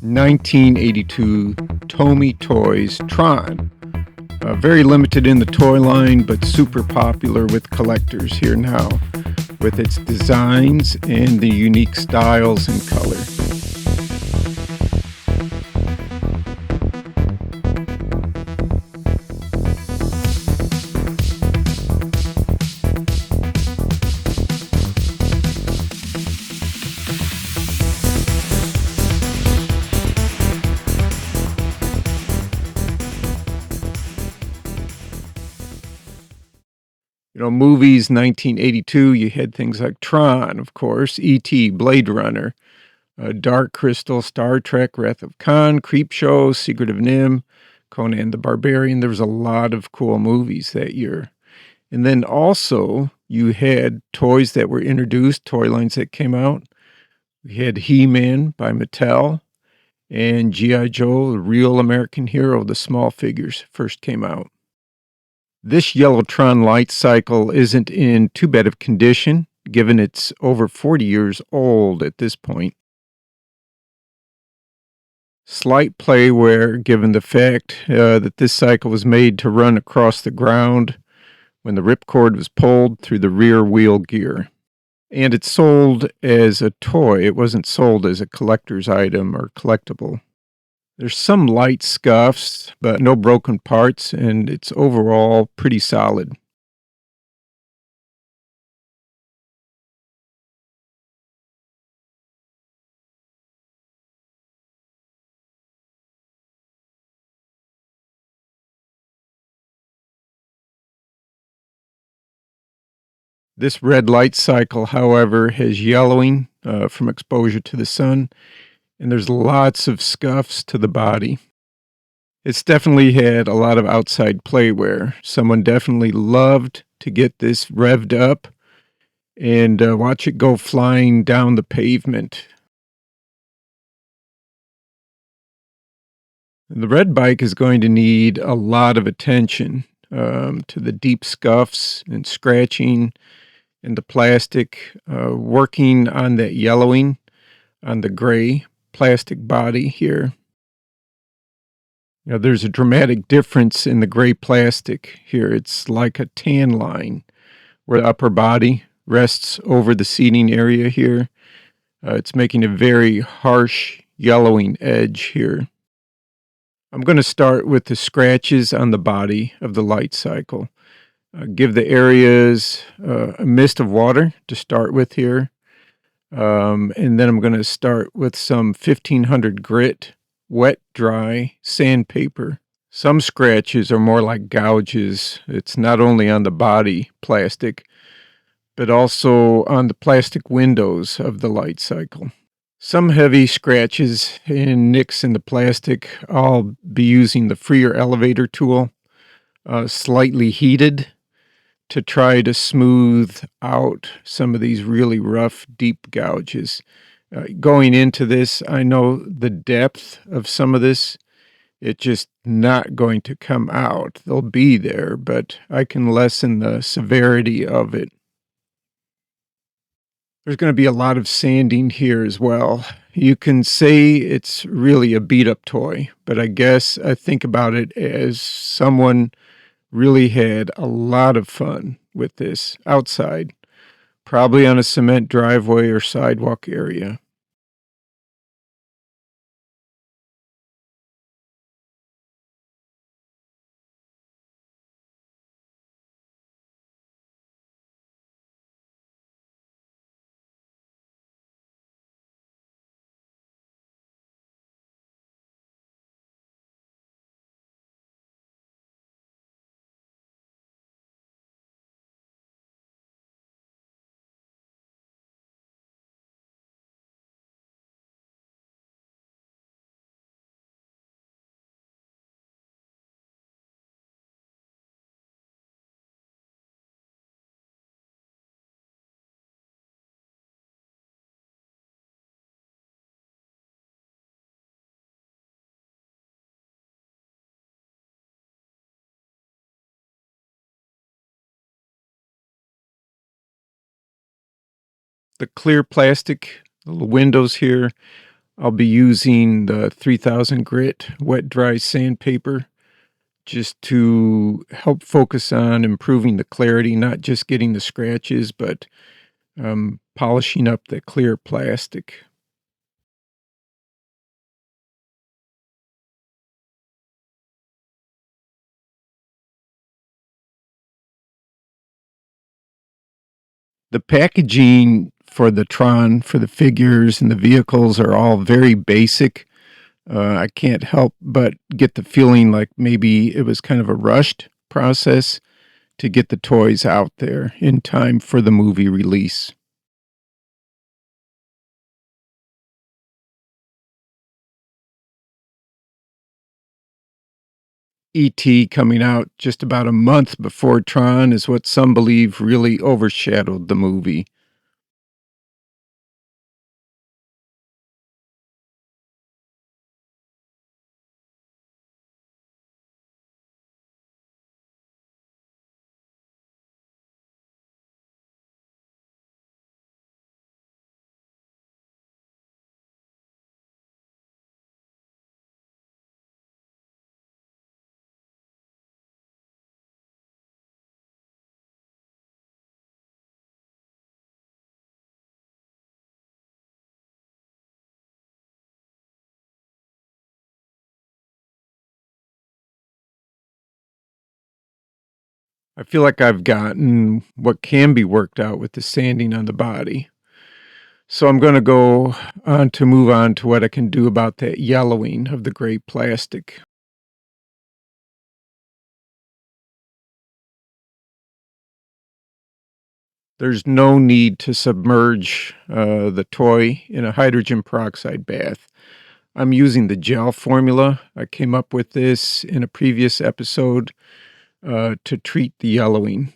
1982 Tomy Toys Tron. Very limited in the toy line, but super popular with collectors here now, with its designs and the unique styles and color. Movies 1982, you had things like Tron, of course, E.T., Blade Runner, Dark Crystal, Star Trek, Wrath of Khan, Creepshow, Secret of Nim, Conan the Barbarian. There was a lot of cool movies that year. And then also you had toys that were introduced, toy lines that came out. We had He-Man by Mattel and G.I. Joe, the real American hero, the small figures first came out. This Yellowtron light cycle isn't in too bad of condition, given it's over 40 years old at this point. Slight play wear, given the fact that this cycle was made to run across the ground when the ripcord was pulled through the rear wheel gear. And it's sold as a toy. It wasn't sold as a collector's item or collectible. There's some light scuffs, but no broken parts, and it's overall pretty solid. This red light cycle, however, has yellowing from exposure to the sun, and there's lots of scuffs to the body. It's definitely had a lot of outside play wear. Someone definitely loved to get this revved up and watch it go flying down the pavement. The red bike is going to need a lot of attention to the deep scuffs and scratching and the plastic, working on that yellowing on the gray plastic body here. There's a dramatic difference in the gray plastic here. It's like a tan line where the upper body rests over the seating area here. It's making a very harsh yellowing edge here. I'm going to start with the scratches on the body of the light cycle. Give the areas a mist of water to start with here. And then I'm going to start with some 1500 grit, wet, dry sandpaper. Some scratches are more like gouges. It's not only on the body plastic, but also on the plastic windows of the light cycle. Some heavy scratches and nicks in the plastic. I'll be using the freer elevator tool, slightly heated, to try to smooth out some of these really rough, deep gouges. Going into this, I know the depth of some of this, it's just not going to come out. They'll be there, but I can lessen the severity of it. There's going to be a lot of sanding here as well. You can say it's really a beat-up toy, but I guess I think about it as someone really had a lot of fun with this outside, probably on a cement driveway or sidewalk area. The clear plastic little windows here. I'll be using the 3000 grit wet dry sandpaper just to help focus on improving the clarity, not just getting the scratches, but polishing up the clear plastic. The packaging for the Tron, for the figures and the vehicles are all very basic. I can't help but get the feeling like maybe it was kind of a rushed process to get the toys out there in time for the movie release. E.T. coming out just about a month before Tron is what some believe really overshadowed the movie. I feel like I've gotten what can be worked out with the sanding on the body. So I'm going to go on to move on to what I can do about that yellowing of the gray plastic. There's no need to submerge the toy in a hydrogen peroxide bath. I'm using the gel formula. I came up with this in a previous episode to treat the yellowing.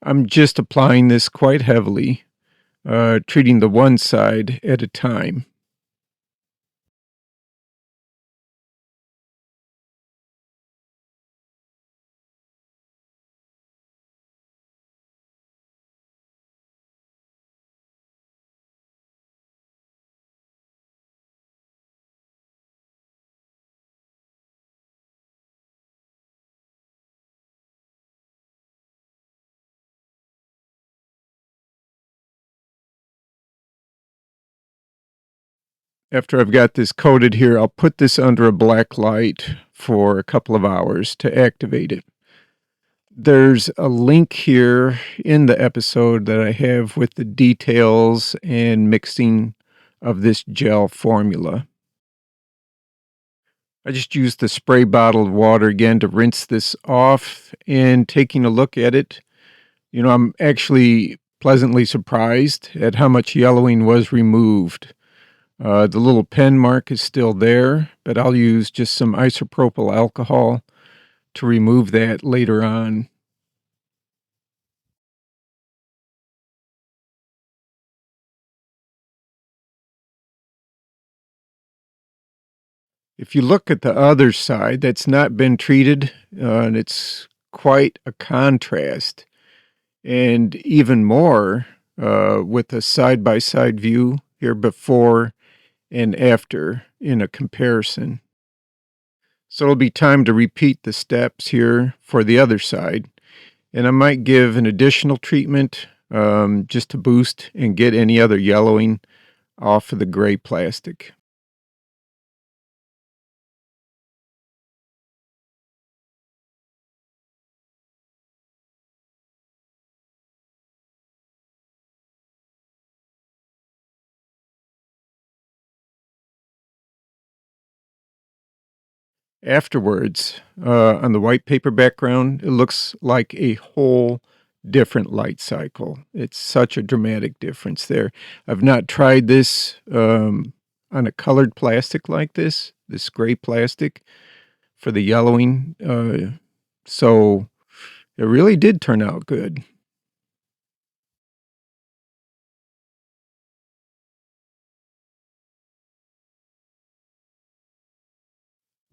I'm just applying this quite heavily, treating the one side at a time. After I've got this coated here, I'll put this under a black light for a couple of hours to activate it. There's a link here in the episode that I have with the details and mixing of this gel formula. I just used the spray bottle of water again to rinse this off, and taking a look at it, I'm actually pleasantly surprised at how much yellowing was removed. The little pen mark is still there, but I'll use just some isopropyl alcohol to remove that later on. If you look at the other side that's not been treated, and it's quite a contrast, and even more with a side-by-side view here before and after in a comparison. So it'll be time to repeat the steps here for the other side. And I might give an additional treatment just to boost and get any other yellowing off of the gray plastic. Afterwards, on the white paper background, it looks like a whole different light cycle. It's such a dramatic difference there. I've not tried this on a colored plastic like this gray plastic for the yellowing. So it really did turn out good.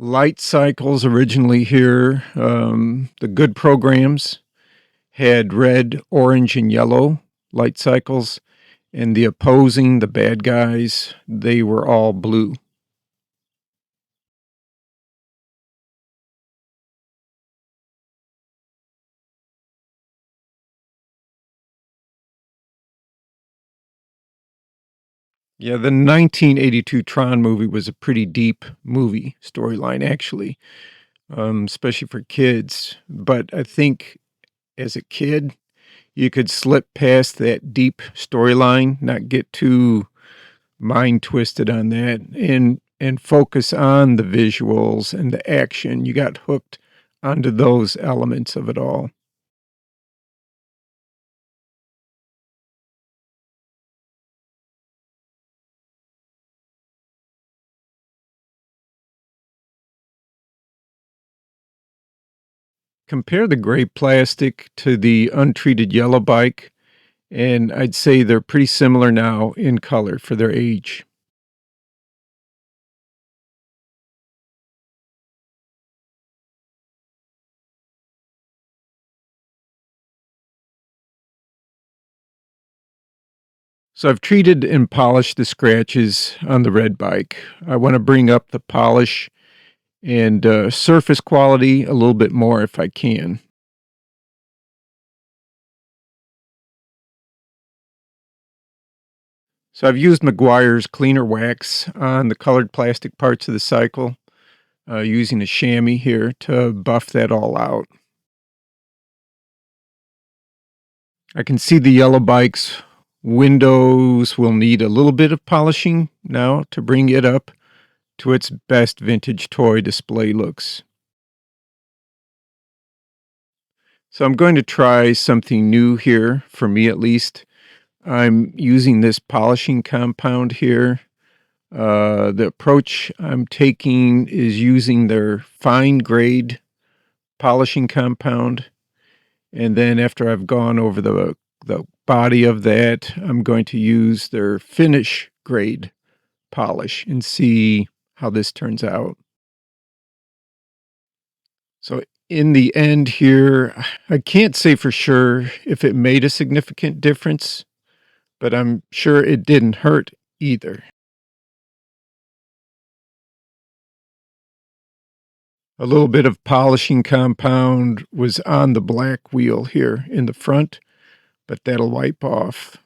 Light cycles originally here, the good programs, had red, orange, and yellow light cycles, and the opposing, the bad guys, they were all blue. Yeah, the 1982 Tron movie was a pretty deep movie storyline, actually, especially for kids. But I think as a kid, you could slip past that deep storyline, not get too mind twisted on that, and focus on the visuals and the action. You got hooked onto those elements of it all. Compare the gray plastic to the untreated yellow bike, and I'd say they're pretty similar now in color for their age. So I've treated and polished the scratches on the red bike. I want to bring up the polish and surface quality a little bit more if I can. So I've used McGuire's cleaner wax on the colored plastic parts of the cycle, using a chamois here to buff that all out. I can see the yellow bike's windows will need a little bit of polishing now to bring it up to its best vintage toy display looks. So I'm going to try something new here, for me at least. I'm using this polishing compound here. The approach I'm taking is using their fine grade polishing compound. And then after I've gone over the body of that, I'm going to use their finish grade polish and see how this turns out. So in the end here, I can't say for sure if it made a significant difference, but I'm sure it didn't hurt either. A little bit of polishing compound was on the black wheel here in the front, but that'll wipe off.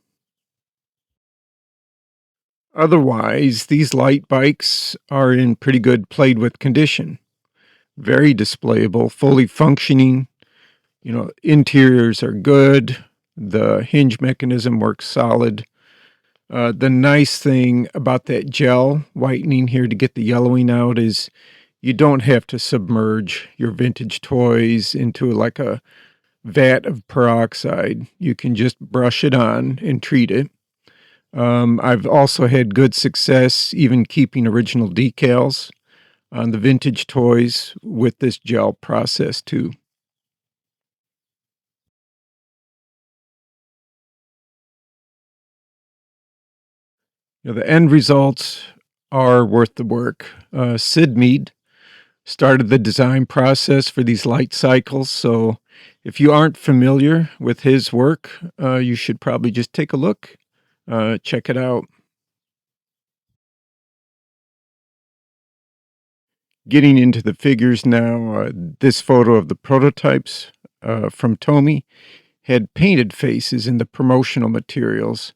Otherwise, these light bikes are in pretty good played with condition. Very displayable, fully functioning. Interiors are good. The hinge mechanism works solid. The nice thing about that gel whitening here to get the yellowing out is you don't have to submerge your vintage toys into like a vat of peroxide. You can just brush it on and treat it. I've also had good success even keeping original decals on the vintage toys with this gel process too. The end results are worth the work. Sid Mead started the design process for these light cycles, so if you aren't familiar with his work, you should probably just take a look, check it out. Getting into the figures now, this photo of the prototypes from Tomy had painted faces in the promotional materials,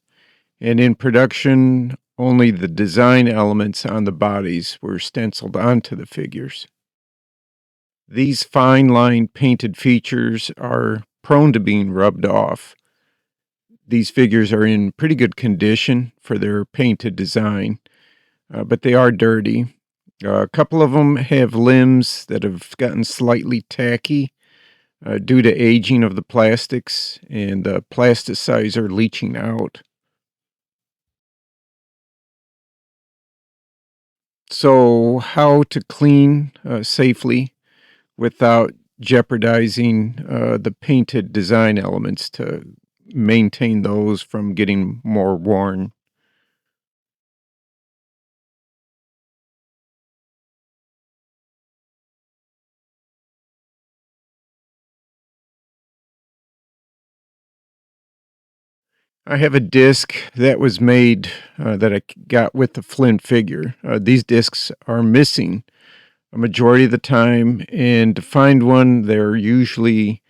and in production, only the design elements on the bodies were stenciled onto the figures. These fine line painted features are prone to being rubbed off. These figures are in pretty good condition for their painted design, but they are dirty. A couple of them have limbs that have gotten slightly tacky due to aging of the plastics and the plasticizer leaching out. So, how to clean safely without jeopardizing the painted design elements to maintain those from getting more worn? I have a disc that was made that I got with the Flint figure. These discs are missing a majority of the time, and to find one, they're usually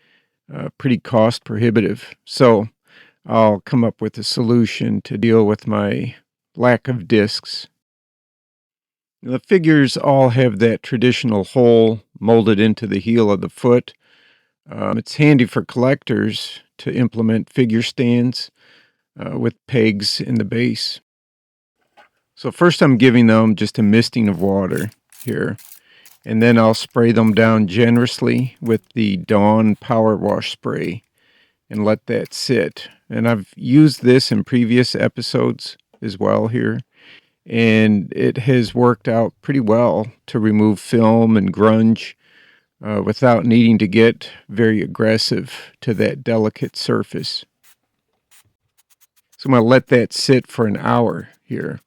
pretty cost prohibitive. So I'll come up with a solution to deal with my lack of discs. The figures all have that traditional hole molded into the heel of the foot. It's handy for collectors to implement figure stands with pegs in the base. So first I'm giving them just a misting of water here, and then I'll spray them down generously with the Dawn Power Wash Spray and let that sit. And I've used this in previous episodes as well here, and it has worked out pretty well to remove film and grunge without needing to get very aggressive to that delicate surface. So I'm going to let that sit for an hour here.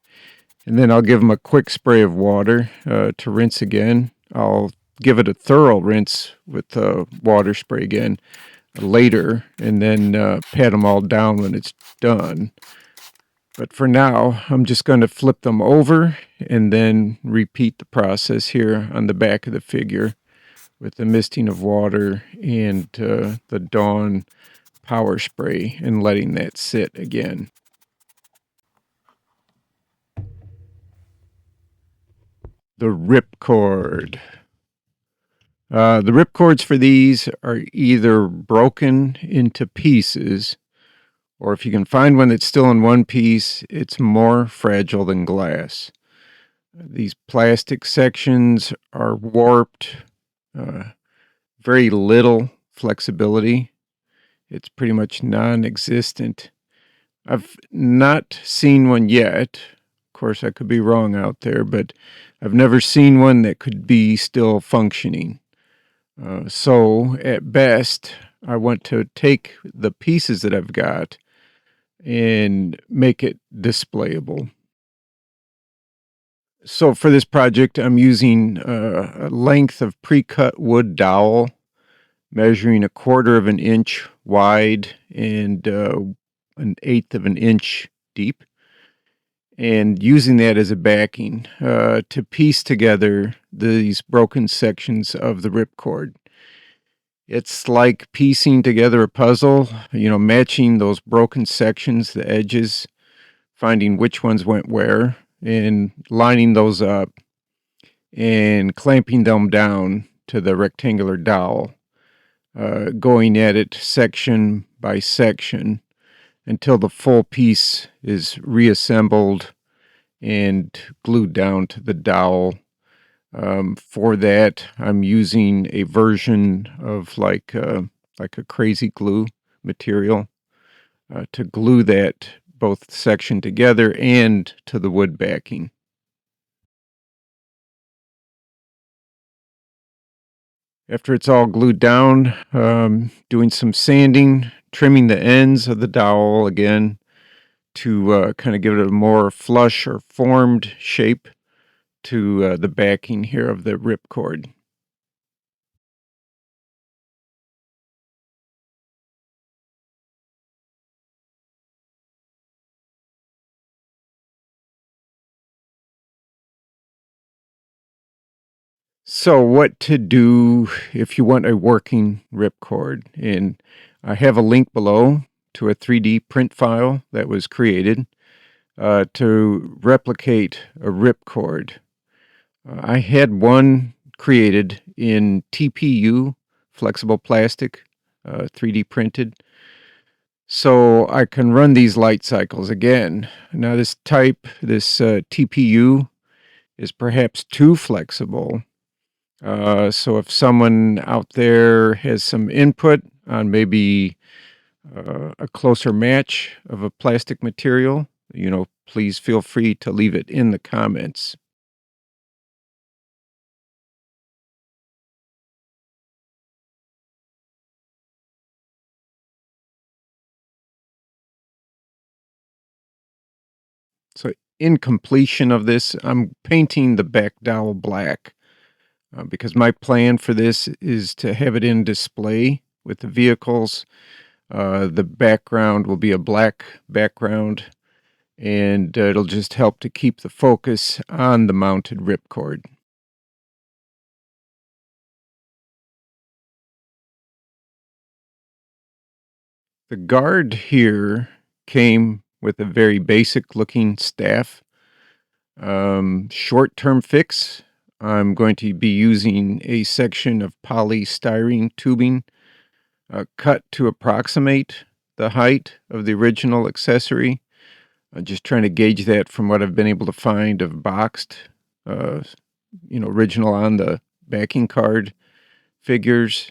And then I'll give them a quick spray of water to rinse again. I'll give it a thorough rinse with the water spray again later, and then pat them all down when it's done. But for now, I'm just going to flip them over and then repeat the process here on the back of the figure with the misting of water and the Dawn Power Spray and letting that sit again. The Ripcord. The ripcords for these are either broken into pieces, or if you can find one that's still in one piece, it's more fragile than glass. These plastic sections are warped, very little flexibility. It's pretty much non-existent. I've not seen one yet. Of course, I could be wrong out there, but I've never seen one that could be still functioning. So at best, I want to take the pieces that I've got and make it displayable. So for this project, I'm using a length of pre-cut wood dowel, measuring 1/4 of an inch wide and 1/8 of an inch deep, and using that as a backing to piece together these broken sections of the ripcord. It's like piecing together a puzzle, matching those broken sections, the edges, finding which ones went where, and lining those up and clamping them down to the rectangular dowel, going at it section by section until the full piece is reassembled and glued down to the dowel. For that, I'm using a version of like a crazy glue material to glue that both section together and to the wood backing. After it's all glued down, doing some sanding, trimming the ends of the dowel again to kind of give it a more flush or formed shape to the backing here of the ripcord. So what to do if you want a working ripcord? And I have a link below to a 3D print file that was created to replicate a ripcord. I had one created in TPU, flexible plastic, 3D printed. So I can run these light cycles again. Now this TPU is perhaps too flexible. So if someone out there has some input on maybe a closer match of a plastic material, please feel free to leave it in the comments. So in completion of this, I'm painting the back dowel black because my plan for this is to have it in display with the vehicles The background will be a black background, and it'll just help to keep the focus on the mounted ripcord. The guard here came with a very basic looking staff. Short-term fix, I'm going to be using a section of polystyrene tubing cut to approximate the height of the original accessory. Just trying to gauge that from what I've been able to find of boxed, uh, original on the backing card figures.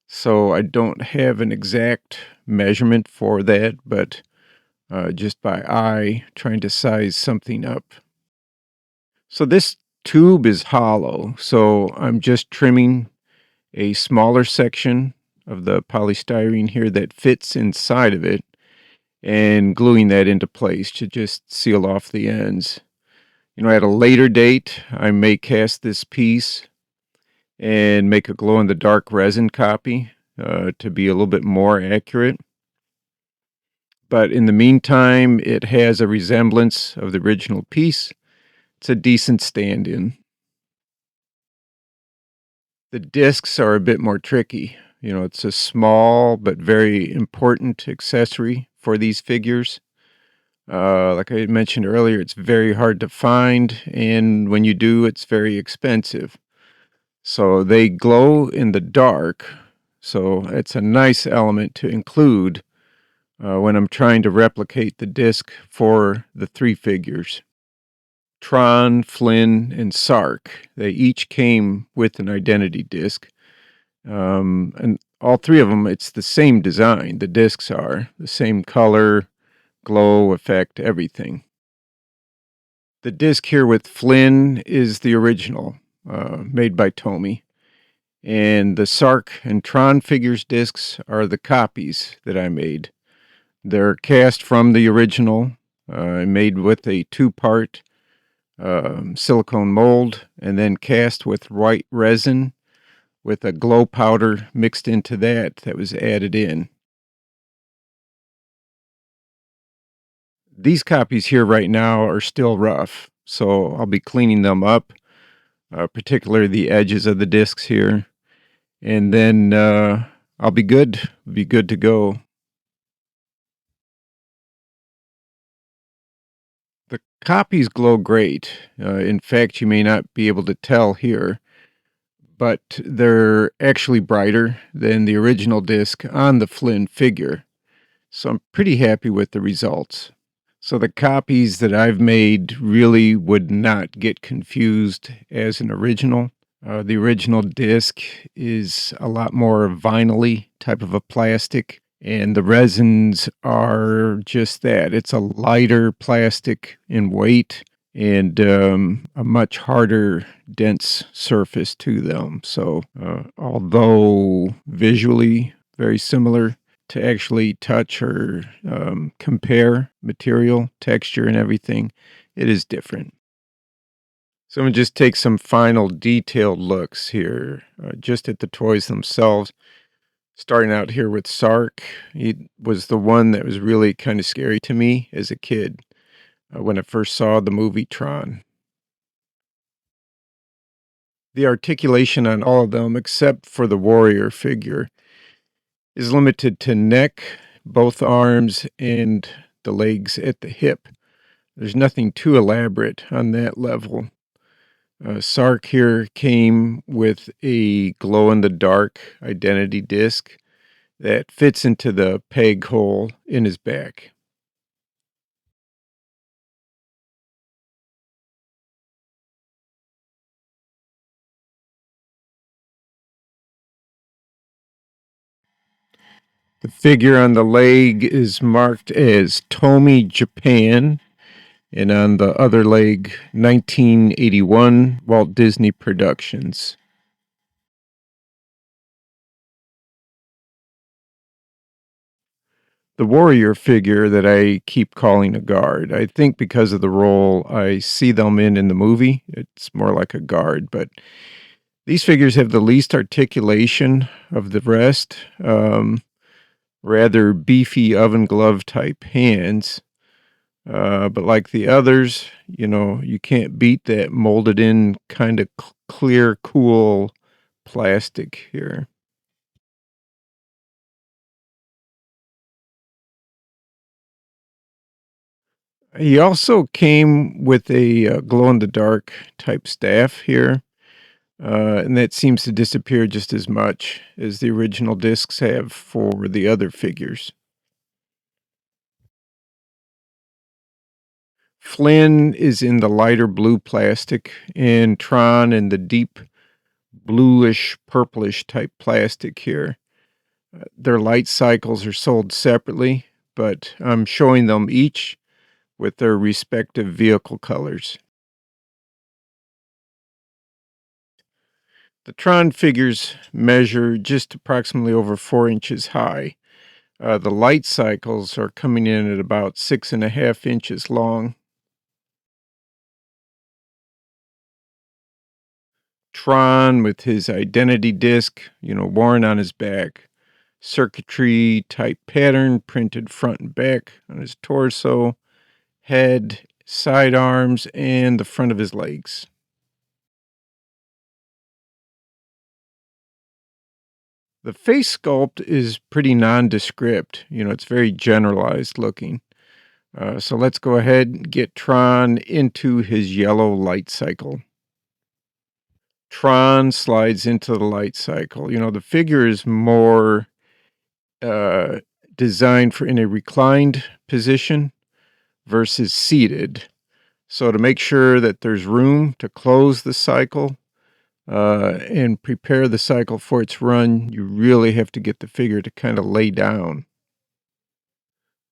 So I don't have an exact measurement for that, but just by eye, trying to size something up. So this tube is hollow, so I'm just trimming a smaller section of the polystyrene here that fits inside of it and gluing that into place to just seal off the ends. At a later date, I may cast this piece and make a glow-in-the-dark resin copy to be a little bit more accurate. But in the meantime, it has a resemblance of the original piece. It's a decent stand-in. The discs are a bit more tricky. It's a small but very important accessory for these figures. Like I mentioned earlier, it's very hard to find, and when you do, it's very expensive. So they glow in the dark, so it's a nice element to include when I'm trying to replicate the disc for the three figures. Tron, Flynn, and Sark, they each came with an identity disc. And all three of them, it's the same design. The discs are the same color, glow, effect, everything. The disc here with Flynn is the original, made by Tomy. And the Sark and Tron figures discs are the copies that I made. They're cast from the original, made with a two-part silicone mold, and then cast with white resin with a glow powder mixed into that was added in. These copies here right now are still rough, so I'll be cleaning them up, particularly the edges of the discs here, and then I'll be good to go. The copies glow great. In fact, you may not be able to tell here, but they're actually brighter than the original disc on the Flynn figure. So I'm pretty happy with the results. So the copies that I've made really would not get confused as an original. The original disc is a lot more vinyl-y type of a plastic, and the resins are just that. It's a lighter plastic in weight and a much harder, dense surface to them. So although visually very similar, to actually touch or compare material, texture, and everything, it is different. So I'm going to just take some final detailed looks here, just at the toys themselves. Starting out here with Sark, he was the one that was really kind of scary to me as a kid when I first saw the movie Tron. The articulation on all of them, except for the warrior figure, is limited to neck, both arms, and the legs at the hip. There's nothing too elaborate on that level. Sark here came with a glow-in-the-dark identity disc that fits into the peg hole in his back. The figure on the leg is marked as Tomy Japan, and on the other leg, 1981 Walt Disney Productions. The warrior figure that I keep calling a guard, I think because of the role I see them in the movie, it's more like a guard, but these figures have the least articulation of the rest. rather beefy oven glove type hands. But like the others, you can't beat that molded in kind of clear, cool plastic here. He also came with a glow in the dark type staff here, and that seems to disappear just as much as the original discs have for the other figures. Flynn is in the lighter blue plastic, and Tron in the deep bluish purplish type plastic here. Their light cycles are sold separately, but I'm showing them each with their respective vehicle colors. The Tron figures measure just approximately over 4 inches high. The light cycles are coming in at about 6.5 inches long. Tron with his identity disc, worn on his back. Circuitry type pattern printed front and back on his torso, head, sidearms, and the front of his legs. The face sculpt is pretty nondescript. It's very generalized looking. So let's go ahead and get Tron into his yellow light cycle. Tron slides into the light cycle. The figure is more uh, designed for in a reclined position versus seated. So to make sure that there's room to close the cycle and prepare the cycle for its run, you really have to get the figure to kind of lay down.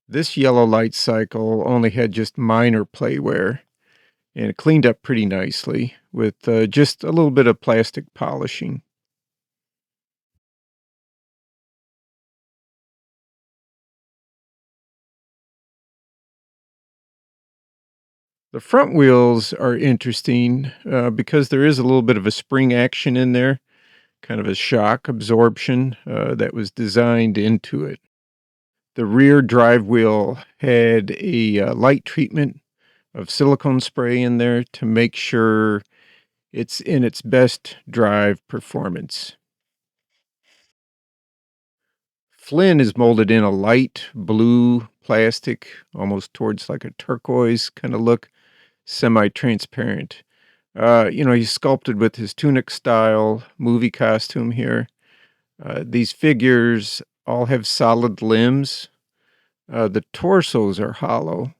This yellow light cycle only had just minor play wear, and it cleaned up pretty nicely with just a little bit of plastic polishing. The front wheels are interesting because there is a little bit of a spring action in there, kind of a shock absorption that was designed into it. The rear drive wheel had a light treatment of silicone spray in there to make sure it's in its best drive performance. Flynn is molded in a light blue plastic, almost towards like a turquoise kind of look, semi-transparent. He's sculpted with his tunic style movie costume here. These figures all have solid limbs. The torsos are hollow,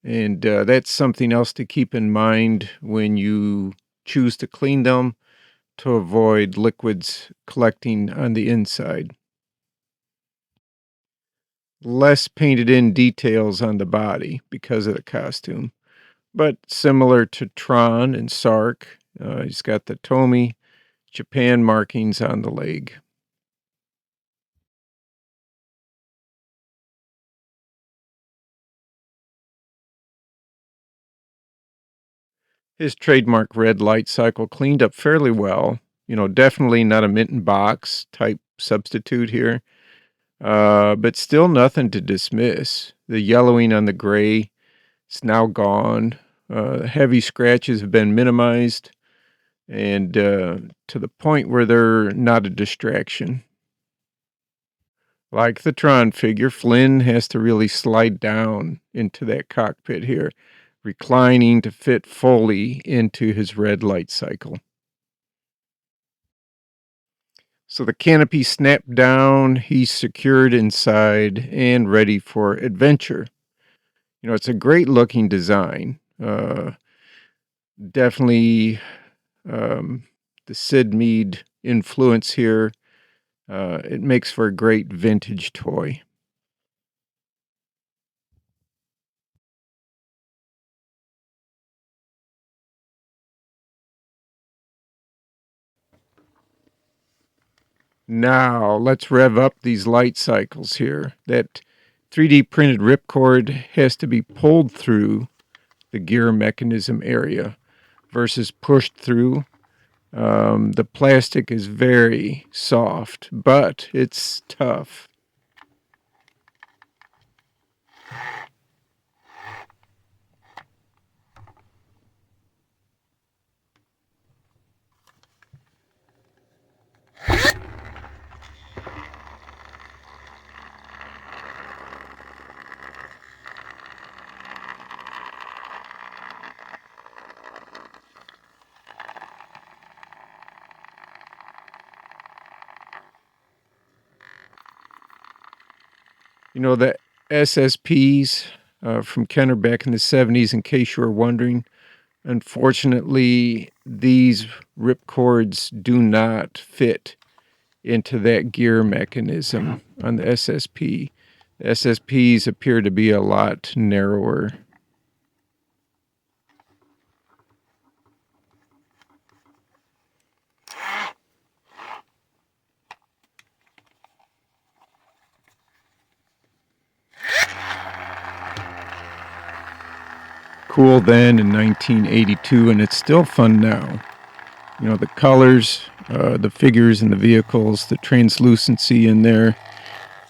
and that's something else to keep in mind when you choose to clean them to avoid liquids collecting on the inside. Less painted in details on the body because of the costume, but similar to Tron and Sark, he's got the Tomy Japan markings on the leg. His trademark red light cycle cleaned up fairly well. Definitely not a mint and box type substitute here, but still nothing to dismiss. The yellowing on the gray is now gone. Heavy scratches have been minimized and to the point where they're not a distraction. Like the Tron figure, Flynn has to really slide down into that cockpit here, reclining to fit fully into his red light cycle. So the canopy snapped down, he's secured inside and ready for adventure. It's a great looking design. Definitely the Sid Mead influence here. It makes for a great vintage toy. Now, let's rev up these light cycles here. That 3D printed ripcord has to be pulled through the gear mechanism area versus pushed through. The plastic is very soft, but it's tough. The SSPs from Kenner back in the 70s, in case you were wondering, unfortunately, these ripcords do not fit into that gear mechanism on the SSP. The SSPs appear to be a lot narrower. Cool then in 1982, and it's still fun now. The colors, the figures in the vehicles, the translucency in there,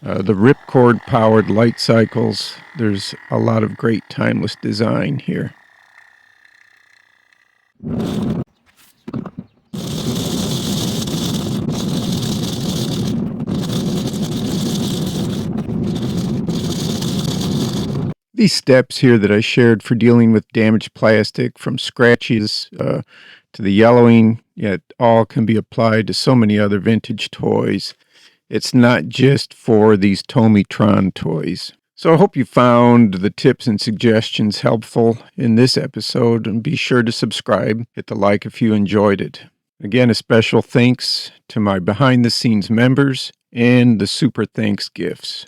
the ripcord powered light cycles. There's a lot of great timeless design here. These steps here that I shared for dealing with damaged plastic, from scratches to the yellowing, it all can be applied to so many other vintage toys. It's not just for these Tomy Tron toys. So I hope you found the tips and suggestions helpful in this episode, and be sure to subscribe, hit the like if you enjoyed it. Again, a special thanks to my behind the scenes members and the super thanks gifts.